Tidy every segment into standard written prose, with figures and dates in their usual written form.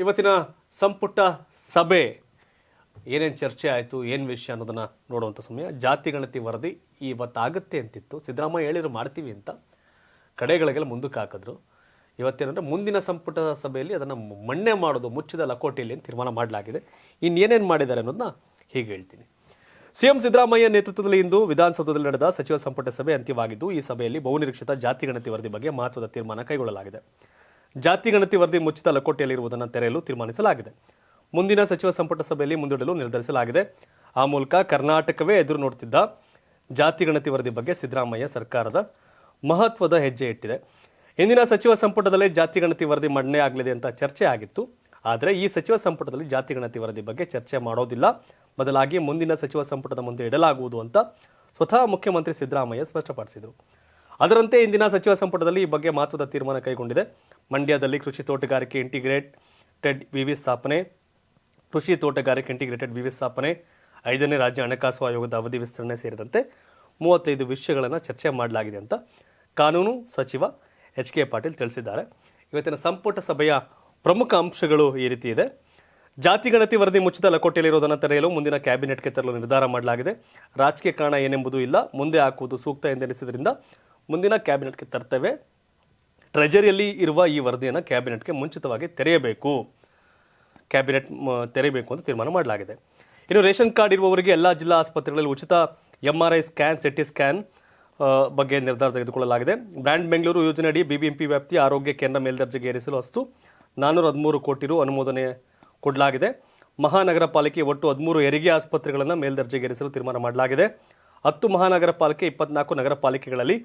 ಇವತ್ತಿನ ಸಂಪುಟ ಸಭೆ ಏನೇನು ಚರ್ಚೆ ಆಯಿತು, ಏನು ವಿಷಯ ಅನ್ನೋದನ್ನು ನೋಡುವಂಥ ಸಮಯ. ಜಾತಿ ಗಣತಿ ವರದಿ ಇವತ್ತಾಗುತ್ತೆ ಅಂತಿತ್ತು. ಸಿದ್ದರಾಮಯ್ಯ ಹೇಳಿದ್ರು ಮಾಡ್ತೀವಿ ಅಂತ, ಕಡೆಗಳಿಗೆಲ್ಲ ಮುಂದಕ್ಕೆ ಹಾಕಿದ್ರು. ಇವತ್ತೇನಂದರೆ ಮುಂದಿನ ಸಂಪುಟ ಸಭೆಯಲ್ಲಿ ಅದನ್ನು ಮಣ್ಣೆ ಮಾಡೋದು, ಮುಚ್ಚಿದ ಲಕೋಟೆಯಲ್ಲಿ ಅಂತ ತೀರ್ಮಾನ ಮಾಡಲಾಗಿದೆ. ಇನ್ನೇನೇನು ಮಾಡಿದ್ದಾರೆ ಅನ್ನೋದನ್ನ ಹೀಗೆ ಹೇಳ್ತೀನಿ. ಸಿಎಂ ಸಿದ್ದರಾಮಯ್ಯ ನೇತೃತ್ವದಲ್ಲಿ ಇಂದು ವಿಧಾನಸೌಧದಲ್ಲಿ ನಡೆದ ಸಚಿವ ಸಂಪುಟ ಸಭೆ ಅಂತ್ಯವಾಗಿದ್ದು, ಈ ಸಭೆಯಲ್ಲಿ ಬಹುನಿರೀಕ್ಷಿತ ಜಾತಿ ಗಣತಿ ವರದಿ ಬಗ್ಗೆ ಮಹತ್ವದ ತೀರ್ಮಾನ ಕೈಗೊಳ್ಳಲಾಗಿದೆ. ಜಾತಿ ಗಣತಿ ವರದಿ ಮುಚ್ಚಿದ ಲಕೋಟೆಯಲ್ಲಿರುವುದನ್ನು ತೆರೆಯಲು ತೀರ್ಮಾನಿಸಲಾಗಿದೆ. ಮುಂದಿನ ಸಚಿವ ಸಂಪುಟ ಸಭೆಯಲ್ಲಿ ಮುಂದೂಡಲು ನಿರ್ಧರಿಸಲಾಗಿದೆ. ಆ ಮೂಲಕ ಕರ್ನಾಟಕವೇ ಎದುರು ನೋಡುತ್ತಿದ್ದ ಜಾತಿ ಗಣತಿ ವರದಿ ಬಗ್ಗೆ ಸಿದ್ದರಾಮಯ್ಯ ಸರ್ಕಾರದ ಮಹತ್ವದ ಹೆಜ್ಜೆ ಇಟ್ಟಿದೆ. ಇಂದಿನ ಸಚಿವ ಸಂಪುಟದಲ್ಲಿ ಜಾತಿ ಗಣತಿ ವರದಿ ಮಂಡನೆ ಆಗಲಿದೆ ಅಂತ ಚರ್ಚೆ ಆಗಿತ್ತು. ಆದರೆ ಈ ಸಚಿವ ಸಂಪುಟದಲ್ಲಿ ಜಾತಿ ಗಣತಿ ವರದಿ ಬಗ್ಗೆ ಚರ್ಚೆ ಮಾಡೋದಿಲ್ಲ, ಬದಲಾಗಿ ಮುಂದಿನ ಸಚಿವ ಸಂಪುಟದ ಮುಂದೆ ಇಡಲಾಗುವುದು ಅಂತ ಸ್ವತಃ ಮುಖ್ಯಮಂತ್ರಿ ಸಿದ್ದರಾಮಯ್ಯ ಸ್ಪಷ್ಟಪಡಿಸಿದರು. ಅದರಂತೆ ಇಂದಿನ ಸಚಿವ ಸಂಪುಟದಲ್ಲಿ ಈ ಬಗ್ಗೆ ಮಹತ್ವದ ತೀರ್ಮಾನ ಕೈಗೊಂಡಿದೆ. ಮಂಡ್ಯದಲ್ಲಿ ಕೃಷಿ ತೋಟಗಾರಿಕೆ ಇಂಟಿಗ್ರೇಟೆಡ್ ವಿವಿ ಸ್ಥಾಪನೆ, 5ನೇ ರಾಜ್ಯ ಹಣಕಾಸು ಆಯೋಗದ ಅವಧಿ ವಿಸ್ತರಣೆ ಸೇರಿದಂತೆ 35 ವಿಷಯಗಳನ್ನು ಚರ್ಚೆ ಮಾಡಲಾಗಿದೆ ಅಂತ ಕಾನೂನು ಸಚಿವ ಎಚ್.ಕೆ. ಪಾಟೀಲ್ ತಿಳಿಸಿದ್ದಾರೆ. ಇವತ್ತಿನ ಸಂಪುಟ ಸಭೆಯ ಪ್ರಮುಖ ಅಂಶಗಳು ಈ ರೀತಿ ಇದೆ. ಜಾತಿ ಗಣತಿ ವರದಿ ಮುಚ್ಚಿದ ಲಕೋಟೆಯಲ್ಲಿರುವುದನ್ನು ತೆರೆಯಲು ಮುಂದಿನ ಕ್ಯಾಬಿನೆಟ್ಗೆ ತರಲು ನಿರ್ಧಾರ ಮಾಡಲಾಗಿದೆ. ರಾಜಕೀಯ ಕಾರಣ ಏನೆಂಬುದು ಇಲ್ಲ, ಮುಂದೆ ಹಾಕುವುದು ಸೂಕ್ತ ಎಂದೆನಿಸಿದ್ರಿಂದ ಮುಂದಿನ ಕ್ಯಾಬಿನೆಟ್ಗೆ ತರ್ತೇವೆ. ಟ್ರೆಜರಿಯಲ್ಲಿ ಇರುವ ಈ ವರದಿಯನ್ನು ಕ್ಯಾಬಿನೆಟ್ಗೆ ಮುಂಚಿತವಾಗಿ ತೆರೆಯಬೇಕು ಅಂತ ತೀರ್ಮಾನ ಮಾಡಲಾಗಿದೆ. ಇನ್ನು ರೇಷನ್ ಕಾರ್ಡ್ ಇರುವವರಿಗೆ ಎಲ್ಲ ಜಿಲ್ಲಾ ಆಸ್ಪತ್ರೆಗಳಲ್ಲಿ ಉಚಿತ MRI ಸ್ಕ್ಯಾನ್, CT ಸ್ಕ್ಯಾನ್ ಬಗ್ಗೆ ನಿರ್ಧಾರ ತೆಗೆದುಕೊಳ್ಳಲಾಗಿದೆ. ಬ್ರ್ಯಾಂಡ್ ಬೆಂಗಳೂರು ಯೋಜನೆಯಡಿ ಬಿಬಿಎಂಪಿ ವ್ಯಾಪ್ತಿಯ ಆರೋಗ್ಯ ಕೇಂದ್ರ ಮೇಲ್ದರ್ಜೆಗೆ ಏರಿಸಲು ಅಷ್ಟು 413 ಕೋಟಿ ರು ಅನುಮೋದನೆ ಕೊಡಲಾಗಿದೆ. ಮಹಾನಗರ ಪಾಲಿಕೆ ಒಟ್ಟು 13 ಹೆರಿಗೆ ಆಸ್ಪತ್ರೆಗಳನ್ನು ಮೇಲ್ದರ್ಜೆಗೆ ಏರಿಸಲು ತೀರ್ಮಾನ ಮಾಡಲಾಗಿದೆ. 10 ಮಹಾನಗರ ಪಾಲಿಕೆ, 24 ನಗರ ಪಾಲಿಕೆಗಳಲ್ಲಿ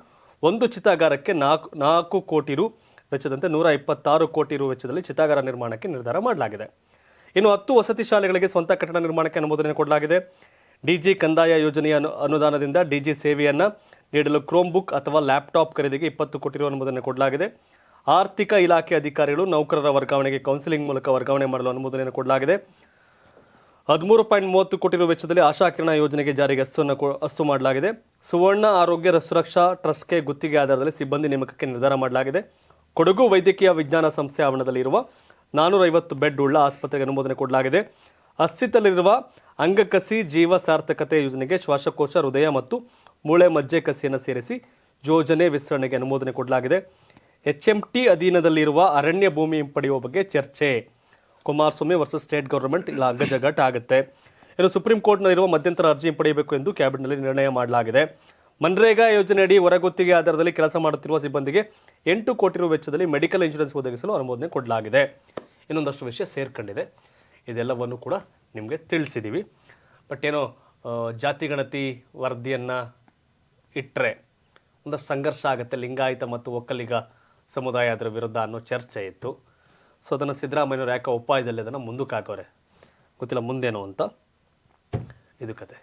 ಒಂದು ಚಿತಾಗಾರಕ್ಕೆ 4 ಕೋಟಿ ರು ವೆಚ್ಚದಂತೆ 126 ಕೋಟಿ ರು ವೆಚ್ಚದಲ್ಲಿ ಚಿತಾಗಾರ ನಿರ್ಮಾಣಕ್ಕೆ ನಿರ್ಧಾರ ಮಾಡಲಾಗಿದೆ. ಇನ್ನು 10 ವಸತಿ ಶಾಲೆಗಳಿಗೆ ಸ್ವಂತ ಕಟ್ಟಡ ನಿರ್ಮಾಣಕ್ಕೆ ಅನುಮೋದನೆ ಕೊಡಲಾಗಿದೆ. ಡಿಜಿ ಕಂದಾಯ ಯೋಜನೆಯ ಅನುದಾನದಿಂದ ಡಿಜಿ ಸೇವೆಯನ್ನು ನೀಡಲು ಕ್ರೋಮ್ ಬುಕ್ ಅಥವಾ ಲ್ಯಾಪ್ಟಾಪ್ ಖರೀದಿಗೆ 20 ಕೋಟಿ ರು ಅನುಮೋದನೆ ಕೊಡಲಾಗಿದೆ. ಆರ್ಥಿಕ ಇಲಾಖೆ ಅಧಿಕಾರಿಗಳು ನೌಕರರ ವರ್ಗಾವಣೆಗೆ ಕೌನ್ಸಿಲಿಂಗ್ ಮೂಲಕ ವರ್ಗಾವಣೆ ಮಾಡಲು ಅನುಮೋದನೆ ಕೊಡಲಾಗಿದೆ. 13.30 ಕೋಟಿ ರು ವೆಚ್ಚದಲ್ಲಿ ಆಶಾ ಕಿರಣ ಯೋಜನೆಗೆ ಜಾರಿಗೆ ಅಸ್ತು ಮಾಡಲಾಗಿದೆ. ಸುವರ್ಣ ಆರೋಗ್ಯ ಸುರಕ್ಷಾ ಟ್ರಸ್ಟ್ಗೆ ಗುತ್ತಿಗೆ ಆಧಾರದಲ್ಲಿ ಸಿಬ್ಬಂದಿ ನೇಮಕಕ್ಕೆ ನಿರ್ಧಾರ ಮಾಡಲಾಗಿದೆ. ಕೊಡಗು ವೈದ್ಯಕೀಯ ವಿಜ್ಞಾನ ಸಂಸ್ಥೆ ಆವರಣದಲ್ಲಿ ಇರುವ 450 ಬೆಡ್ ಉಳ್ಳ ಆಸ್ಪತ್ರೆಗೆ ಅನುಮೋದನೆ ಕೊಡಲಾಗಿದೆ. ಅಸ್ತಿತ್ವದಲ್ಲಿರುವ ಅಂಗಕಸಿ ಜೀವ ಸಾರ್ಥಕತೆ ಯೋಜನೆಗೆ ಶ್ವಾಸಕೋಶ, ಹೃದಯ ಮತ್ತು ಮೂಳೆ ಮಜ್ಜೆ ಕಸಿಯನ್ನು ಸೇರಿಸಿ ಯೋಜನೆ ವಿಸ್ತರಣೆಗೆ ಅನುಮೋದನೆ ಕೊಡಲಾಗಿದೆ. HMT ಅಧೀನದಲ್ಲಿರುವ ಅರಣ್ಯ ಭೂಮಿ ಹಿಂಪಡೆಯುವ ಬಗ್ಗೆ ಚರ್ಚೆ. ಕುಮಾರಸ್ವಾಮಿ ವರ್ಸಸ್ ಸ್ಟೇಟ್ ಗವರ್ನಮೆಂಟ್ ಇಲ್ಲ ಅಗ್ಗಜಗ್ಗಾಟ ಆಗುತ್ತೆ. ಇನ್ನು ಸುಪ್ರೀಂ ಕೋರ್ಟ್ನಲ್ಲಿರುವ ಮಧ್ಯಂತರ ಅರ್ಜಿ ಹಿಂಪಡೆಯಬೇಕು ಎಂದು ಕ್ಯಾಬಿನೆಟ್ನಲ್ಲಿ ನಿರ್ಣಯ ಮಾಡಲಾಗಿದೆ. ಮನ್ರೇಗಾ ಯೋಜನೆಯಡಿ ಹೊರಗುತ್ತಿಗೆ ಆಧಾರದಲ್ಲಿ ಕೆಲಸ ಮಾಡುತ್ತಿರುವ ಸಿಬ್ಬಂದಿಗೆ 8 ಕೋಟಿ ರು ವೆಚ್ಚದಲ್ಲಿ ಮೆಡಿಕಲ್ ಇನ್ಶೂರೆನ್ಸ್ ಒದಗಿಸಲು ಅನುಮೋದನೆ ಕೊಡಲಾಗಿದೆ. ಇನ್ನೊಂದಷ್ಟು ವಿಷಯ ಸೇರ್ಕೊಂಡಿದೆ, ಇದೆಲ್ಲವನ್ನು ಕೂಡ ನಿಮಗೆ ತಿಳಿಸಿದ್ದೀವಿ. ಬಟ್ ಏನೋ ಜಾತಿ ಗಣತಿ ವರದಿಯನ್ನು ಇಟ್ಟರೆ ಒಂದಷ್ಟು ಸಂಘರ್ಷ ಆಗುತ್ತೆ, ಲಿಂಗಾಯತ ಮತ್ತು ಒಕ್ಕಲಿಗ ಸಮುದಾಯ ಅದರ ವಿರುದ್ಧ ಅನ್ನೋ ಚರ್ಚೆ ಇತ್ತು. ಸೊ ಅದನ್ನು ಸಿದ್ದರಾಮಯ್ಯನವರು ಯಾಕೆ ಉಪಾಯದಲ್ಲಿ ಅದನ್ನು ಮುಂದಕ್ಕೆ ಹಾಕೋರೆ ಗೊತ್ತಿಲ್ಲ, ಮುಂದೇನೋ ಅಂತ ಇದು ಕತೆ.